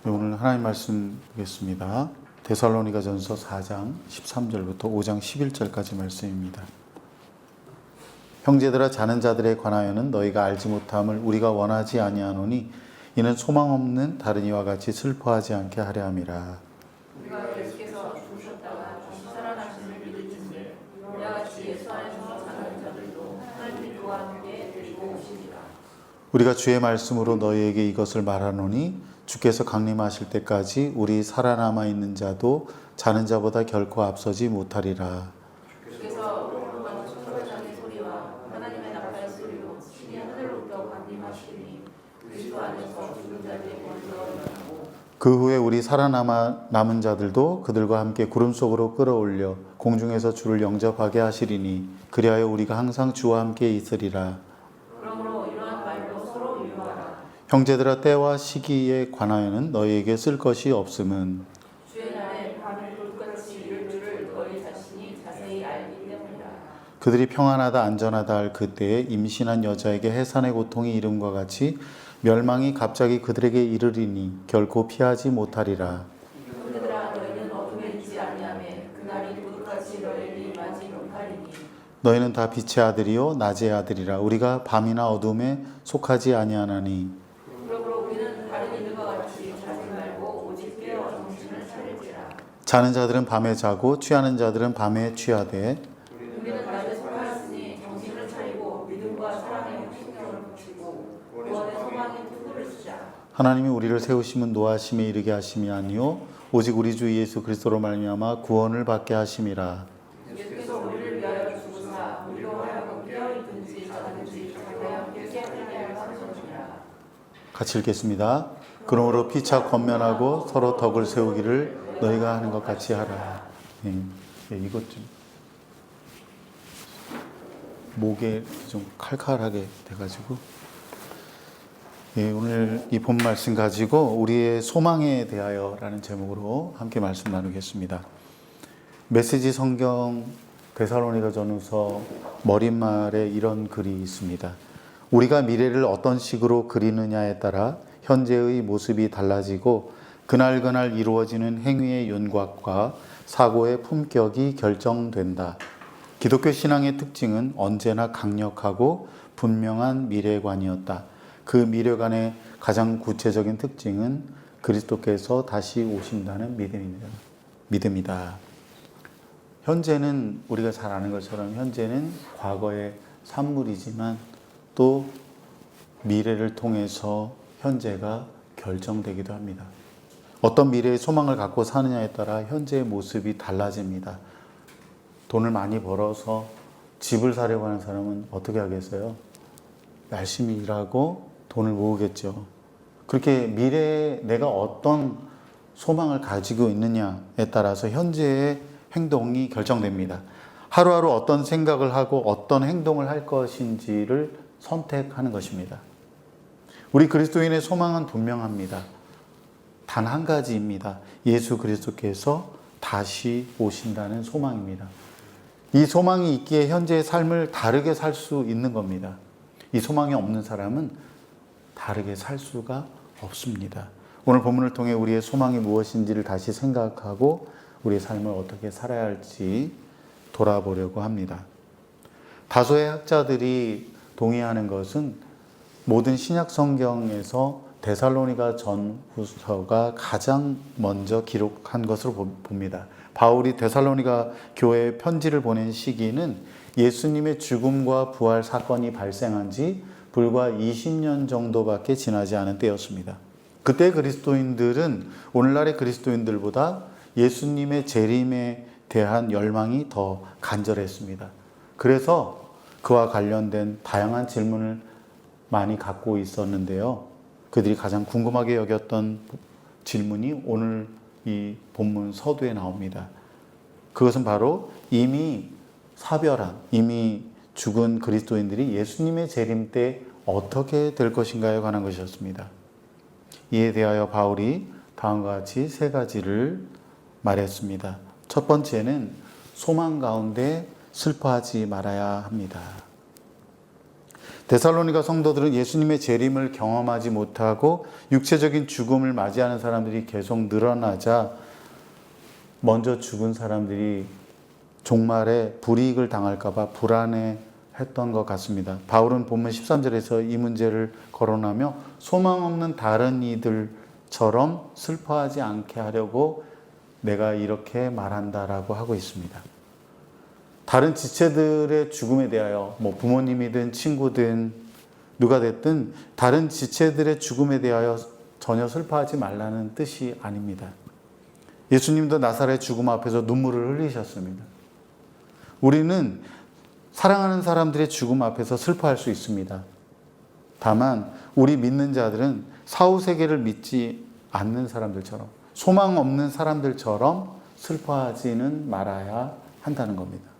오늘 하나님 말씀 보겠습니다. 데살로니가전서 4장 13절부터 5장 11절까지 말씀입니다. 형제들아, 자는 자들에 관하여는 너희가 알지 못함을 우리가 원하지 아니하노니 이는 소망 없는 다른 이와 같이 슬퍼하지 않게 하려 함이라. 우리가 예수께서 죽으셨다가 다시 살아나심을 믿으니 우리와 같이 예수 안에서 자는 자들도 하나님이 그와 함께 데리고 오시리라. 우리가 주의 말씀으로 너희에게 이것을 말하노니 주께서 강림하실 때까지 우리 살아남아 있는 자도 자는 자보다 결코 앞서지 못하리라. 주께서 오른과 천사장의 소리와 하나님의 나팔 소리로 신이 하늘로부터 강림하시니 그리스도 안에서 죽은 자들이 먼저 일어나고 그 후에 우리 남은 자들도 그들과 함께 구름 속으로 끌어올려 공중에서 주를 영접하게 하시리니 그리하여 우리가 항상 주와 함께 있으리라. 그러므로 이러한 말로 서로 유효하라. 형제들아, 때와 시기에 관하여는 너희에게 쓸 것이 없음은 주의 날에 밤을 불같이 이룰 줄을 너희 자신이 자세히 알기 때문이라. 그들이 평안하다 안전하다 할 그때에 임신한 여자에게 해산의 고통이 이름과 같이 멸망이 갑자기 그들에게 이르리니 결코 피하지 못하리라. 형제들아, 너희는 어둠에 있지 아니하며 그날이 불같이 너희에게 임하지 못하리니 너희는 다 빛의 아들이요 낮의 아들이라. 우리가 밤이나 어둠에 속하지 아니하나니 그러므로 우리는 다른 이들과 같이 자지 말고 오직 깨어 정신을 차릴지라. 자는 자들은 밤에 자고 취하는 자들은 밤에 취하되 우리는 낮에 속하였으니 정신을 차리고 믿음과 사랑에 신경을 붙이고 구원의 소망에 투구를 쓰자. 하나님이 우리를 세우심은 노하심에 이르게 하심이 아니요 오직 우리 주 예수 그리스도로 말미암아 구원을 받게 하심이라. 예수께서 우리를 위하여 죽으사 우리로 하여금 깨어있든지 자든지 각각 함께 깨어있게 하셨느니라. 같이 읽겠습니다. 그러므로 피차 권면하고 서로 덕을 세우기를 너희가 하는 것 같이 하라. 이것 좀 목에 좀 칼칼하게 돼가지고 오늘 이 본 말씀 가지고 우리의 소망에 대하여라는 제목으로 함께 말씀 나누겠습니다. 메시지 성경 데살로니가전서 머릿말에 이런 글이 있습니다. 우리가 미래를 어떤 식으로 그리느냐에 따라 현재의 모습이 달라지고 그날그날 이루어지는 행위의 윤곽과 사고의 품격이 결정된다. 기독교 신앙의 특징은 언제나 강력하고 분명한 미래관이었다. 그 미래관의 가장 구체적인 특징은 그리스도께서 다시 오신다는 믿음이다. 현재는 우리가 잘 아는 것처럼 현재는 과거의 산물이지만 또 미래를 통해서 현재가 결정되기도 합니다. 어떤 미래의 소망을 갖고 사느냐에 따라 현재의 모습이 달라집니다. 돈을 많이 벌어서 집을 사려고 하는 사람은 어떻게 하겠어요? 열심히 일하고 돈을 모으겠죠. 그렇게 미래에 내가 어떤 소망을 가지고 있느냐에 따라서 현재의 행동이 결정됩니다. 하루하루 어떤 생각을 하고 어떤 행동을 할 것인지를 선택하는 것입니다. 우리 그리스도인의 소망은 분명합니다. 단 한 가지입니다. 예수 그리스도께서 다시 오신다는 소망입니다. 이 소망이 있기에 현재의 삶을 다르게 살 수 있는 겁니다. 이 소망이 없는 사람은 다르게 살 수가 없습니다. 오늘 본문을 통해 우리의 소망이 무엇인지를 다시 생각하고 우리의 삶을 어떻게 살아야 할지 돌아보려고 합니다. 다수의 학자들이 동의하는 것은 모든 신약 성경에서 데살로니가 전후서가 가장 먼저 기록한 것으로 봅니다. 바울이 데살로니가 교회에 편지를 보낸 시기는 예수님의 죽음과 부활 사건이 발생한 지 불과 20년 정도밖에 지나지 않은 때였습니다. 그때 그리스도인들은 오늘날의 그리스도인들보다 예수님의 재림에 대한 열망이 더 간절했습니다. 그래서 그와 관련된 다양한 질문을 많이 갖고 있었는데요. 그들이 가장 궁금하게 여겼던 질문이 오늘 이 본문 서두에 나옵니다. 그것은 바로 이미 죽은 그리스도인들이 예수님의 재림 때 어떻게 될 것인가에 관한 것이었습니다. 이에 대하여 바울이 다음과 같이 세 가지를 말했습니다. 첫 번째는 소망 가운데 슬퍼하지 말아야 합니다. 데살로니가 성도들은 예수님의 재림을 경험하지 못하고 육체적인 죽음을 맞이하는 사람들이 계속 늘어나자 먼저 죽은 사람들이 종말에 불이익을 당할까 봐 불안해했던 것 같습니다. 바울은 본문 13절에서 이 문제를 거론하며 소망 없는 다른 이들처럼 슬퍼하지 않게 하려고 내가 이렇게 말한다라고 하고 있습니다. 다른 지체들의 죽음에 대하여 부모님이든 친구든 누가 됐든 다른 지체들의 죽음에 대하여 전혀 슬퍼하지 말라는 뜻이 아닙니다. 예수님도 나사렛 죽음 앞에서 눈물을 흘리셨습니다. 우리는 사랑하는 사람들의 죽음 앞에서 슬퍼할 수 있습니다. 다만 우리 믿는 자들은 사후세계를 믿지 않는 사람들처럼 소망 없는 사람들처럼 슬퍼하지는 말아야 한다는 겁니다.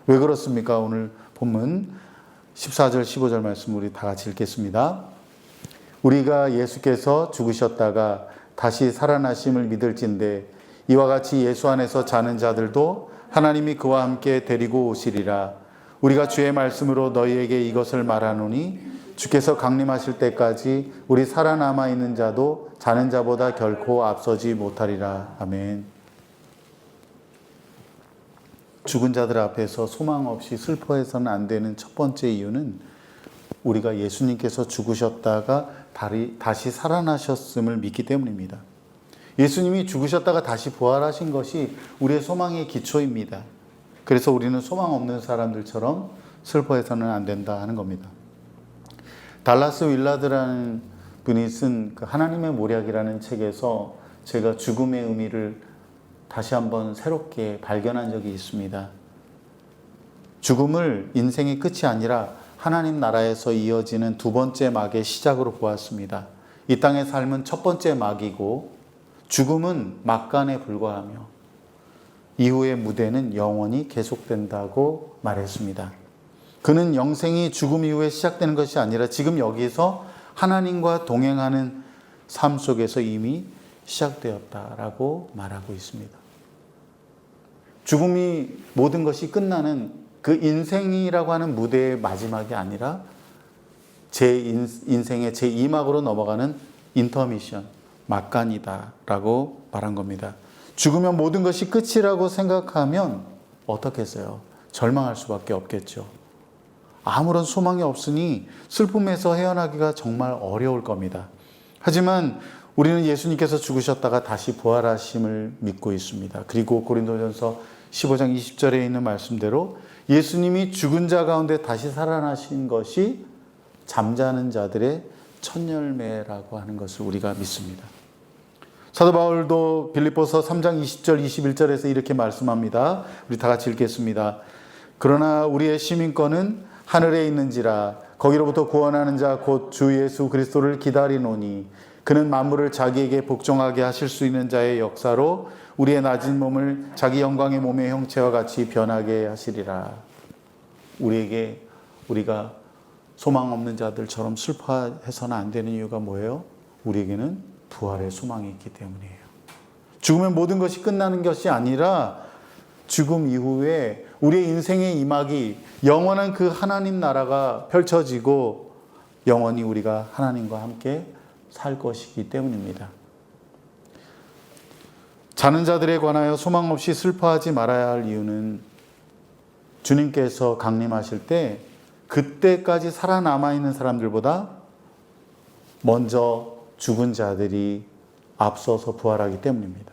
왜 그렇습니까? 오늘 본문 14절 15절 말씀 우리 다 같이 읽겠습니다. 우리가 예수께서 죽으셨다가 다시 살아나심을 믿을진대 이와 같이 예수 안에서 자는 자들도 하나님이 그와 함께 데리고 오시리라. 우리가 주의 말씀으로 너희에게 이것을 말하노니 주께서 강림하실 때까지 우리 살아남아 있는 자도 자는 자보다 결코 앞서지 못하리라. 아멘. 죽은 자들 앞에서 소망 없이 슬퍼해서는 안 되는 첫 번째 이유는 우리가 예수님께서 죽으셨다가 다시 살아나셨음을 믿기 때문입니다. 예수님이 죽으셨다가 다시 부활하신 것이 우리의 소망의 기초입니다. 그래서 우리는 소망 없는 사람들처럼 슬퍼해서는 안 된다 하는 겁니다. 달라스 윌라드라는 분이 쓴 하나님의 모략이라는 책에서 제가 죽음의 의미를 다시 한번 새롭게 발견한 적이 있습니다. 죽음을 인생의 끝이 아니라 하나님 나라에서 이어지는 두 번째 막의 시작으로 보았습니다. 이 땅의 삶은 첫 번째 막이고 죽음은 막간에 불과하며 이후의 무대는 영원히 계속된다고 말했습니다. 그는 영생이 죽음 이후에 시작되는 것이 아니라 지금 여기서 하나님과 동행하는 삶 속에서 이미 시작되었다라고 말하고 있습니다. 죽음이 모든 것이 끝나는 그 인생이라고 하는 무대의 마지막이 아니라 제 인생의 제2막으로 넘어가는 인터미션, 막간이다라고 말한 겁니다. 죽으면 모든 것이 끝이라고 생각하면 어떻겠어요? 절망할 수밖에 없겠죠. 아무런 소망이 없으니 슬픔에서 헤어나기가 정말 어려울 겁니다. 하지만 우리는 예수님께서 죽으셨다가 다시 부활하심을 믿고 있습니다. 그리고 고린도전서 15장 20절에 있는 말씀대로 예수님이 죽은 자 가운데 다시 살아나신 것이 잠자는 자들의 첫 열매라고 하는 것을 우리가 믿습니다. 사도 바울도 빌립보서 3장 20절 21절에서 이렇게 말씀합니다. 우리 다 같이 읽겠습니다. 그러나 우리의 시민권은 하늘에 있는지라 거기로부터 구원하는 자 곧 주 예수 그리스도를 기다리노니 그는 만물을 자기에게 복종하게 하실 수 있는 자의 역사로 우리의 낮은 몸을 자기 영광의 몸의 형체와 같이 변하게 하시리라. 우리가 소망 없는 자들처럼 슬퍼해서는 안 되는 이유가 뭐예요? 우리에게는 부활의 소망이 있기 때문이에요. 죽으면 모든 것이 끝나는 것이 아니라 죽음 이후에 우리의 인생의 이막이 영원한 그 하나님 나라가 펼쳐지고 영원히 우리가 하나님과 함께 살 것이기 때문입니다. 자는 자들에 관하여 소망 없이 슬퍼하지 말아야 할 이유는 주님께서 강림하실 때 그때까지 살아남아 있는 사람들보다 먼저 죽은 자들이 앞서서 부활하기 때문입니다.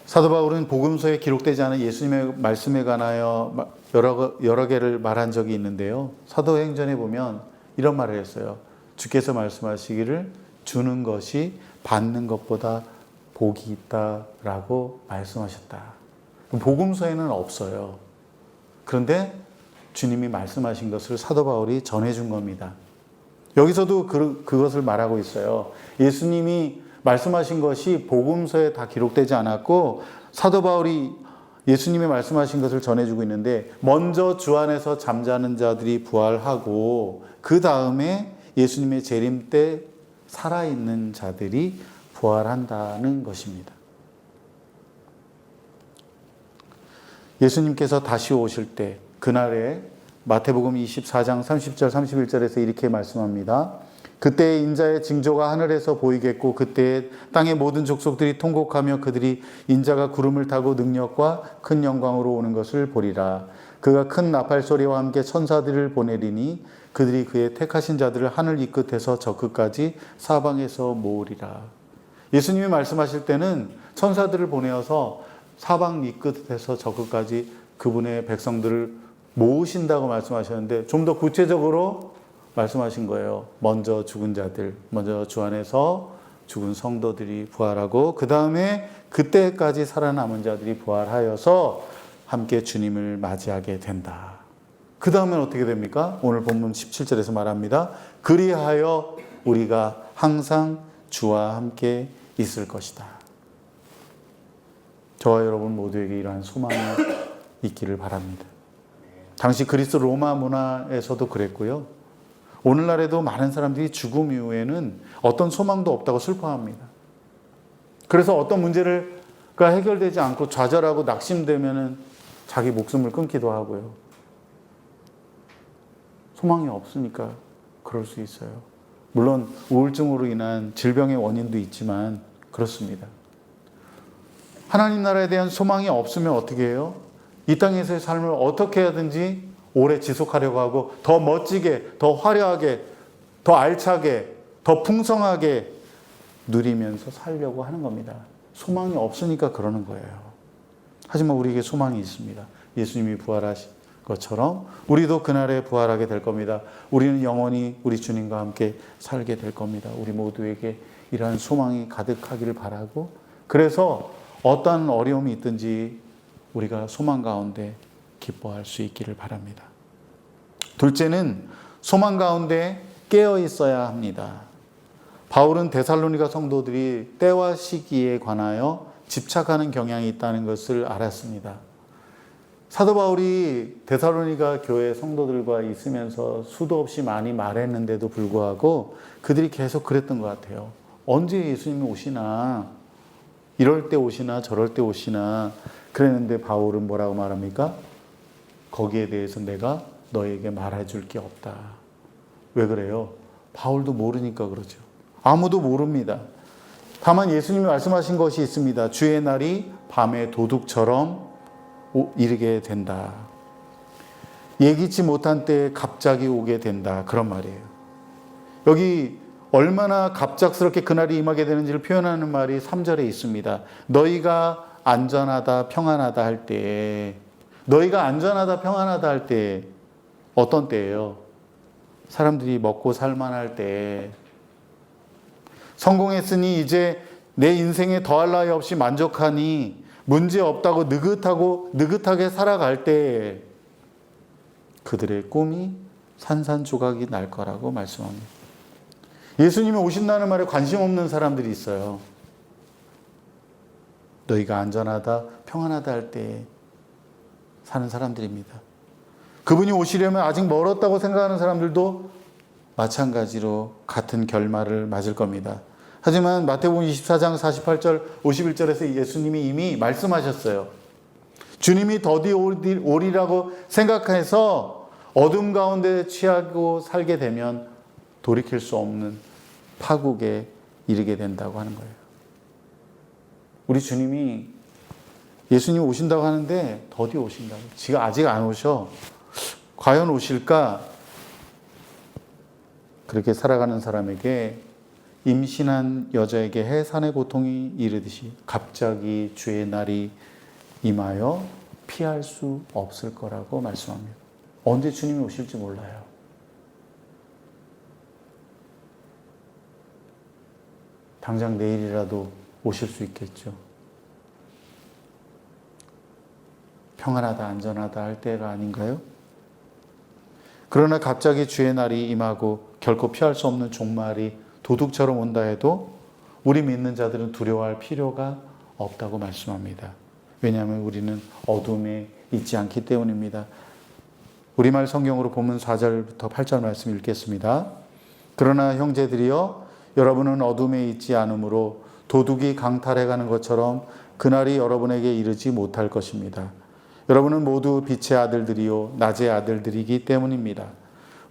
사도 바울은 복음서에 기록되지 않은 예수님의 말씀에 관하여 여러 개를 말한 적이 있는데요. 사도행전에 보면 이런 말을 했어요. 주께서 말씀하시기를 주는 것이 받는 것보다 복이 있다라고 말씀하셨다. 복음서에는 없어요. 그런데 주님이 말씀하신 것을 사도 바울이 전해준 겁니다. 여기서도 그것을 말하고 있어요. 예수님이 말씀하신 것이 복음서에 다 기록되지 않았고 사도 바울이 예수님이 말씀하신 것을 전해주고 있는데 먼저 주 안에서 잠자는 자들이 부활하고 그 다음에 예수님의 재림 때 살아있는 자들이 부활한다는 것입니다. 예수님께서 다시 오실 때 그날에 마태복음 24장 30절 31절에서 이렇게 말씀합니다. 그때 인자의 징조가 하늘에서 보이겠고 그때 땅의 모든 족속들이 통곡하며 그들이 인자가 구름을 타고 능력과 큰 영광으로 오는 것을 보리라. 그가 큰 나팔 소리와 함께 천사들을 보내리니 그들이 그의 택하신 자들을 하늘 이 끝에서 저 끝까지 사방에서 모으리라. 예수님이 말씀하실 때는 천사들을 보내어서 사방 이 끝에서 저 끝까지 그분의 백성들을 모으신다고 말씀하셨는데 좀 더 구체적으로 말씀하신 거예요. 먼저 죽은 자들, 먼저 주 안에서 죽은 성도들이 부활하고 그 다음에 그때까지 살아남은 자들이 부활하여서 함께 주님을 맞이하게 된다. 그 다음엔 어떻게 됩니까? 오늘 본문 17절에서 말합니다. 그리하여 우리가 항상 주와 함께 있을 것이다. 저와 여러분 모두에게 이러한 소망이 있기를 바랍니다. 당시 그리스 로마 문화에서도 그랬고요. 오늘날에도 많은 사람들이 죽음 이후에는 어떤 소망도 없다고 슬퍼합니다. 그래서 어떤 문제가 해결되지 않고 좌절하고 낙심되면 자기 목숨을 끊기도 하고요. 소망이 없으니까 그럴 수 있어요. 물론 우울증으로 인한 질병의 원인도 있지만 그렇습니다. 하나님 나라에 대한 소망이 없으면 어떻게 해요? 이 땅에서의 삶을 어떻게 하든지 오래 지속하려고 하고 더 멋지게, 더 화려하게, 더 알차게, 더 풍성하게 누리면서 살려고 하는 겁니다. 소망이 없으니까 그러는 거예요. 하지만 우리에게 소망이 있습니다. 예수님이 부활하신 것처럼 우리도 그날에 부활하게 될 겁니다. 우리는 영원히 우리 주님과 함께 살게 될 겁니다. 우리 모두에게 이러한 소망이 가득하기를 바라고 그래서 어떠한 어려움이 있든지 우리가 소망 가운데 기뻐할 수 있기를 바랍니다. 둘째는 소망 가운데 깨어 있어야 합니다. 바울은 데살로니가 성도들이 때와 시기에 관하여 집착하는 경향이 있다는 것을 알았습니다. 사도 바울이 데살로니가 교회 성도들과 있으면서 수도 없이 많이 말했는데도 불구하고 그들이 계속 그랬던 것 같아요. 언제 예수님이 오시나? 이럴 때 오시나 저럴 때 오시나? 그랬는데 바울은 뭐라고 말합니까? 거기에 대해서 내가 너에게 말해줄 게 없다. 왜 그래요? 바울도 모르니까 그러죠. 아무도 모릅니다. 다만 예수님이 말씀하신 것이 있습니다. 주의 날이 밤의 도둑처럼 이르게 된다. 예기치 못한 때에 갑자기 오게 된다. 그런 말이에요. 여기 얼마나 갑작스럽게 그날이 임하게 되는지를 표현하는 말이 3절에 있습니다. 너희가 안전하다 평안하다 할 때, 너희가 안전하다 평안하다 할 때 어떤 때예요? 사람들이 먹고 살만할 때, 성공했으니 이제 내 인생에 더할 나위 없이 만족하니 문제 없다고 느긋하게 살아갈 때 그들의 꿈이 산산조각이 날 거라고 말씀합니다. 예수님이 오신다는 말에 관심 없는 사람들이 있어요. 너희가 안전하다, 평안하다 할 때 사는 사람들입니다. 그분이 오시려면 아직 멀었다고 생각하는 사람들도 마찬가지로 같은 결말을 맞을 겁니다. 하지만 마태복음 24장 48절 51절에서 예수님이 이미 말씀하셨어요. 주님이 더디 오리라고 생각해서 어둠 가운데 취하고 살게 되면 돌이킬 수 없는 파국에 이르게 된다고 하는 거예요. 우리 주님이 예수님 오신다고 하는데 더디 오신다고. 지가 아직 안 오셔. 과연 오실까? 그렇게 살아가는 사람에게 임신한 여자에게 해산의 고통이 이르듯이 갑자기 주의 날이 임하여 피할 수 없을 거라고 말씀합니다. 언제 주님이 오실지 몰라요. 당장 내일이라도 오실 수 있겠죠. 평안하다 안전하다 할 때가 아닌가요? 그러나 갑자기 주의 날이 임하고 결코 피할 수 없는 종말이 도둑처럼 온다 해도 우리 믿는 자들은 두려워할 필요가 없다고 말씀합니다. 왜냐하면 우리는 어둠에 있지 않기 때문입니다. 우리말 성경으로 본문 4절부터 8절 말씀 읽겠습니다. 그러나 형제들이여 여러분은 어둠에 있지 않으므로 도둑이 강탈해가는 것처럼 그날이 여러분에게 이르지 못할 것입니다. 여러분은 모두 빛의 아들들이요 낮의 아들들이기 때문입니다.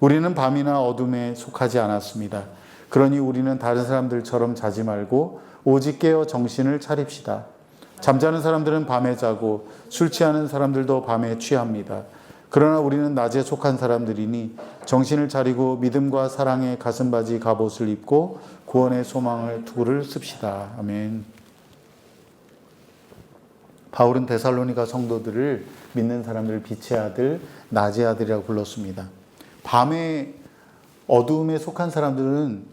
우리는 밤이나 어둠에 속하지 않았습니다. 그러니 우리는 다른 사람들처럼 자지 말고 오직 깨어 정신을 차립시다. 잠자는 사람들은 밤에 자고 술 취하는 사람들도 밤에 취합니다. 그러나 우리는 낮에 속한 사람들이니 정신을 차리고 믿음과 사랑의 가슴바지 갑옷을 입고 구원의 소망을 투구를 씁시다. 아멘. 바울은 데살로니가 성도들을 믿는 사람들을 빛의 아들, 낮의 아들이라고 불렀습니다. 밤에 어두움에 속한 사람들은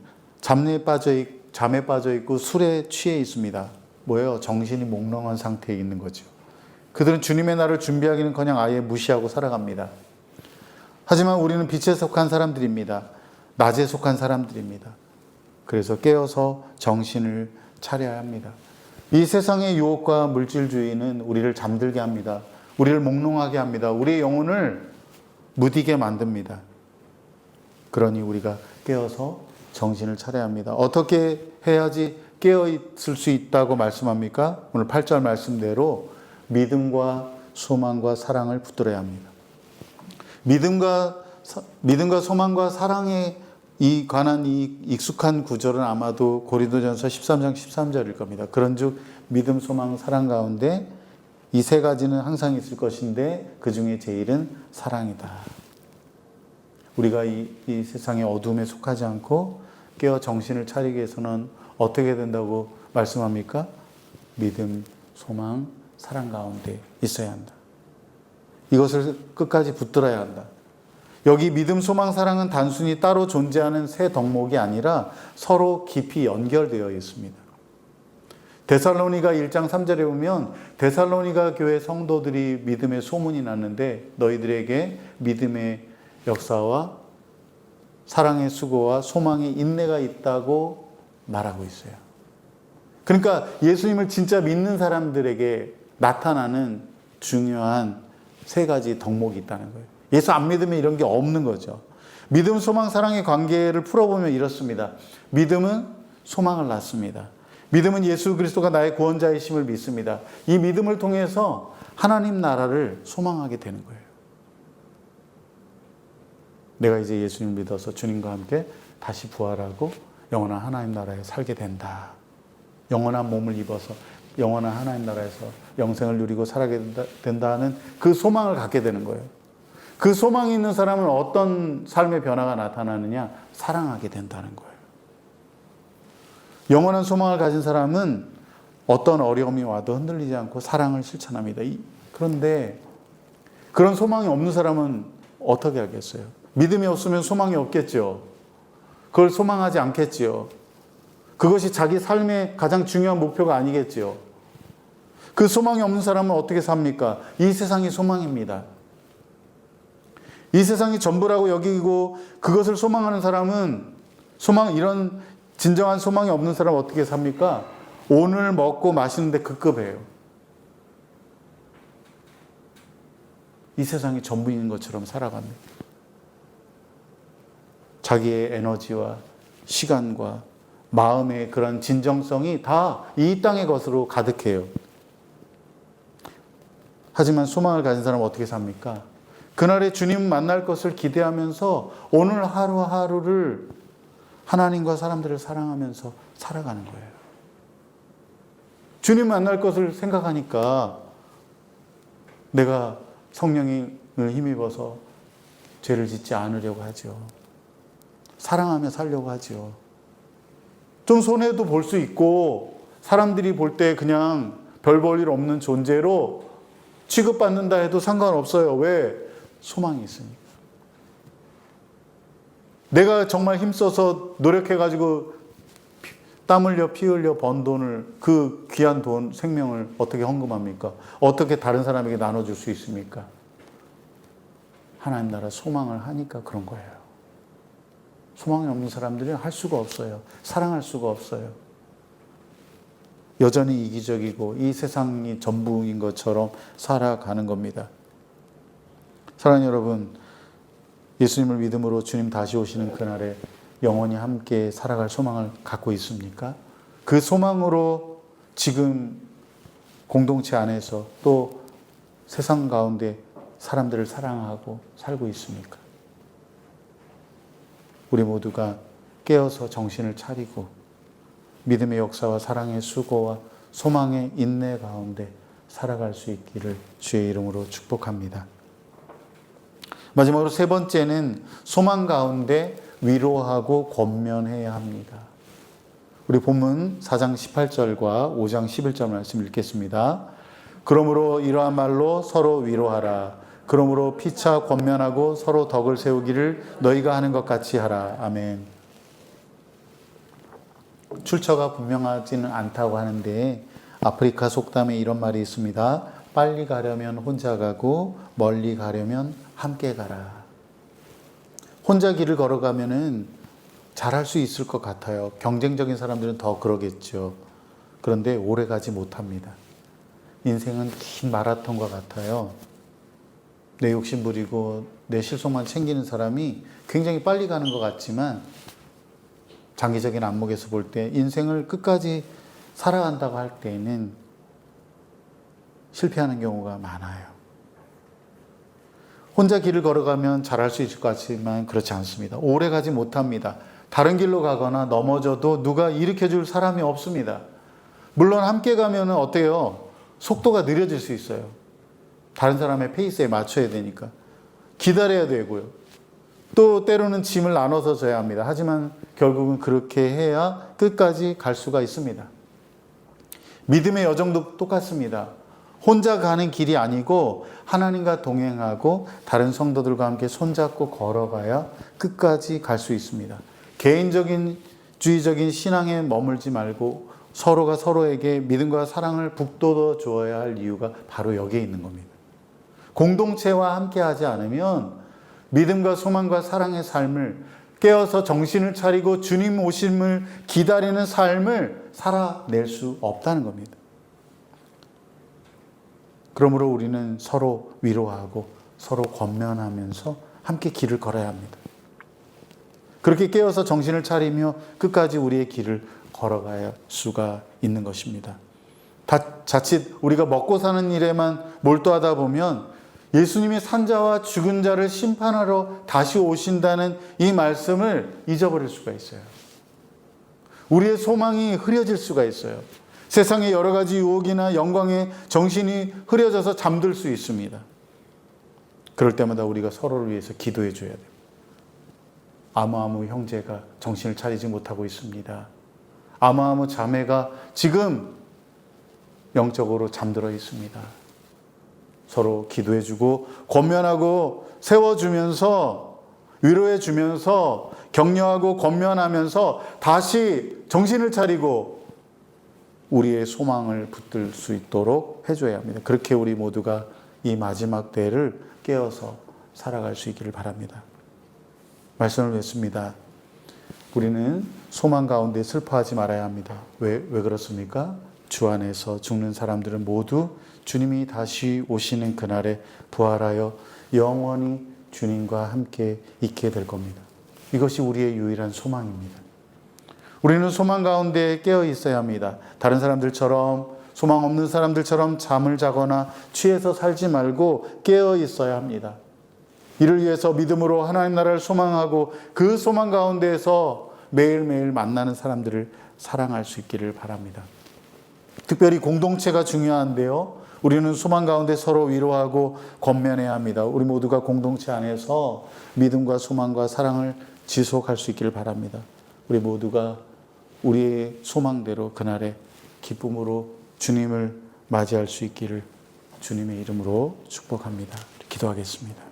잠에 빠져 있고 술에 취해 있습니다. 뭐예요? 정신이 몽롱한 상태에 있는 거죠. 그들은 주님의 날을 준비하기는 그냥 아예 무시하고 살아갑니다. 하지만 우리는 빛에 속한 사람들입니다. 낮에 속한 사람들입니다. 그래서 깨어서 정신을 차려야 합니다. 이 세상의 유혹과 물질주의는 우리를 잠들게 합니다. 우리를 몽롱하게 합니다. 우리의 영혼을 무디게 만듭니다. 그러니 우리가 깨어서 정신을 차려야 합니다. 어떻게 해야지 깨어 있을 수 있다고 말씀합니까? 오늘 8절 말씀대로 믿음과 소망과 사랑을 붙들어야 합니다. 믿음과 소망과 사랑에 관한 이 익숙한 구절은 아마도 고린도전서 13장 13절일 겁니다. 그런즉 믿음, 소망, 사랑 가운데 이 세 가지는 항상 있을 것인데 그 중에 제일은 사랑이다. 우리가 이 세상의 어둠에 속하지 않고 깨어 정신을 차리기 위해서는 어떻게 된다고 말씀합니까? 믿음, 소망, 사랑 가운데 있어야 한다. 이것을 끝까지 붙들어야 한다. 여기 믿음, 소망, 사랑은 단순히 따로 존재하는 세 덕목이 아니라 서로 깊이 연결되어 있습니다. 데살로니가 1장 3절에 보면 데살로니가 교회 성도들이 믿음의 소문이 났는데 너희들에게 믿음의 역사와 사랑의 수고와 소망의 인내가 있다고 말하고 있어요. 그러니까 예수님을 진짜 믿는 사람들에게 나타나는 중요한 세 가지 덕목이 있다는 거예요. 예수 안 믿으면 이런 게 없는 거죠. 믿음, 소망, 사랑의 관계를 풀어보면 이렇습니다. 믿음은 소망을 낳습니다. 믿음은 예수 그리스도가 나의 구원자이심을 믿습니다. 이 믿음을 통해서 하나님 나라를 소망하게 되는 거예요. 내가 이제 예수님을 믿어서 주님과 함께 다시 부활하고 영원한 하나님 나라에 살게 된다. 영원한 몸을 입어서 영원한 하나님 나라에서 영생을 누리고 살게 된다는 그 소망을 갖게 되는 거예요. 그 소망이 있는 사람은 어떤 삶의 변화가 나타나느냐? 사랑하게 된다는 거예요. 영원한 소망을 가진 사람은 어떤 어려움이 와도 흔들리지 않고 사랑을 실천합니다. 그런데 그런 소망이 없는 사람은 어떻게 하겠어요? 믿음이 없으면 소망이 없겠죠. 그걸 소망하지 않겠지요. 그것이 자기 삶의 가장 중요한 목표가 아니겠지요. 그 소망이 없는 사람은 어떻게 삽니까? 이 세상이 소망입니다. 이 세상이 전부라고 여기고 그것을 소망하는 사람은 이런 진정한 소망이 없는 사람은 어떻게 삽니까? 오늘 먹고 마시는데 급급해요. 이 세상이 전부인 것처럼 살아갑니다. 자기의 에너지와 시간과 마음의 그런 진정성이 다 이 땅의 것으로 가득해요. 하지만 소망을 가진 사람은 어떻게 삽니까? 그날에 주님 만날 것을 기대하면서 오늘 하루하루를 하나님과 사람들을 사랑하면서 살아가는 거예요. 주님 만날 것을 생각하니까 내가 성령을 힘입어서 죄를 짓지 않으려고 하죠. 사랑하며 살려고 하죠. 좀 손해도 볼 수 있고 사람들이 볼 때 그냥 별 볼 일 없는 존재로 취급받는다 해도 상관없어요. 왜? 소망이 있으니까. 내가 정말 힘써서 노력해가지고 땀 흘려 피 흘려 번 돈을, 그 귀한 돈, 생명을 어떻게 헌금합니까? 어떻게 다른 사람에게 나눠줄 수 있습니까? 하나님 나라 소망을 하니까 그런 거예요. 소망이 없는 사람들은 할 수가 없어요. 사랑할 수가 없어요. 여전히 이기적이고 이 세상이 전부인 것처럼 살아가는 겁니다. 사랑하는 여러분, 예수님을 믿음으로 주님 다시 오시는 그날에 영원히 함께 살아갈 소망을 갖고 있습니까? 그 소망으로 지금 공동체 안에서 또 세상 가운데 사람들을 사랑하고 살고 있습니까? 우리 모두가 깨어서 정신을 차리고 믿음의 역사와 사랑의 수고와 소망의 인내 가운데 살아갈 수 있기를 주의 이름으로 축복합니다. 마지막으로 세 번째는 소망 가운데 위로하고 권면해야 합니다. 우리 본문 4장 18절과 5장 11절 말씀 읽겠습니다. 그러므로 이러한 말로 서로 위로하라. 그러므로 피차 권면하고 서로 덕을 세우기를 너희가 하는 것 같이 하라. 아멘. 출처가 분명하지는 않다고 하는데 아프리카 속담에 이런 말이 있습니다. 빨리 가려면 혼자 가고 멀리 가려면 함께 가라. 혼자 길을 걸어가면은 잘할 수 있을 것 같아요. 경쟁적인 사람들은 더 그러겠죠. 그런데 오래 가지 못합니다. 인생은 긴 마라톤과 같아요. 내 욕심 부리고 내 실속만 챙기는 사람이 굉장히 빨리 가는 것 같지만 장기적인 안목에서 볼 때 인생을 끝까지 살아간다고 할 때에는 실패하는 경우가 많아요. 혼자 길을 걸어가면 잘할 수 있을 것 같지만 그렇지 않습니다. 오래 가지 못합니다. 다른 길로 가거나 넘어져도 누가 일으켜줄 사람이 없습니다. 물론 함께 가면 어때요? 속도가 느려질 수 있어요. 다른 사람의 페이스에 맞춰야 되니까. 기다려야 되고요. 또 때로는 짐을 나눠서 져야 합니다. 하지만 결국은 그렇게 해야 끝까지 갈 수가 있습니다. 믿음의 여정도 똑같습니다. 혼자 가는 길이 아니고 하나님과 동행하고 다른 성도들과 함께 손잡고 걸어가야 끝까지 갈 수 있습니다. 개인적인 주의적인 신앙에 머물지 말고 서로가 서로에게 믿음과 사랑을 북돋워 주어야 할 이유가 바로 여기에 있는 겁니다. 공동체와 함께 하지 않으면 믿음과 소망과 사랑의 삶을 깨어서 정신을 차리고 주님 오심을 기다리는 삶을 살아낼 수 없다는 겁니다. 그러므로 우리는 서로 위로하고 서로 권면하면서 함께 길을 걸어야 합니다. 그렇게 깨어서 정신을 차리며 끝까지 우리의 길을 걸어갈 수가 있는 것입니다. 자칫 우리가 먹고 사는 일에만 몰두하다 보면 예수님이 산자와 죽은 자를 심판하러 다시 오신다는 이 말씀을 잊어버릴 수가 있어요. 우리의 소망이 흐려질 수가 있어요. 세상의 여러 가지 유혹이나 영광에 정신이 흐려져서 잠들 수 있습니다. 그럴 때마다 우리가 서로를 위해서 기도해 줘야 돼요. 아무아무 형제가 정신을 차리지 못하고 있습니다. 아무아무 자매가 지금 영적으로 잠들어 있습니다. 서로 기도해 주고 권면하고 세워주면서 위로해 주면서 격려하고 권면하면서 다시 정신을 차리고 우리의 소망을 붙들 수 있도록 해줘야 합니다. 그렇게 우리 모두가 이 마지막 때를 깨어서 살아갈 수 있기를 바랍니다. 말씀을 맺습니다. 우리는 소망 가운데 슬퍼하지 말아야 합니다. 왜 그렇습니까? 주 안에서 죽는 사람들은 모두 주님이 다시 오시는 그날에 부활하여 영원히 주님과 함께 있게 될 겁니다. 이것이 우리의 유일한 소망입니다. 우리는 소망 가운데 깨어 있어야 합니다. 다른 사람들처럼 소망 없는 사람들처럼 잠을 자거나 취해서 살지 말고 깨어 있어야 합니다. 이를 위해서 믿음으로 하나님 나라를 소망하고 그 소망 가운데에서 매일매일 만나는 사람들을 사랑할 수 있기를 바랍니다. 특별히 공동체가 중요한데요. 우리는 소망 가운데 서로 위로하고 권면해야 합니다. 우리 모두가 공동체 안에서 믿음과 소망과 사랑을 지속할 수 있기를 바랍니다. 우리 모두가 우리의 소망대로 그날의 기쁨으로 주님을 맞이할 수 있기를 주님의 이름으로 축복합니다. 기도하겠습니다.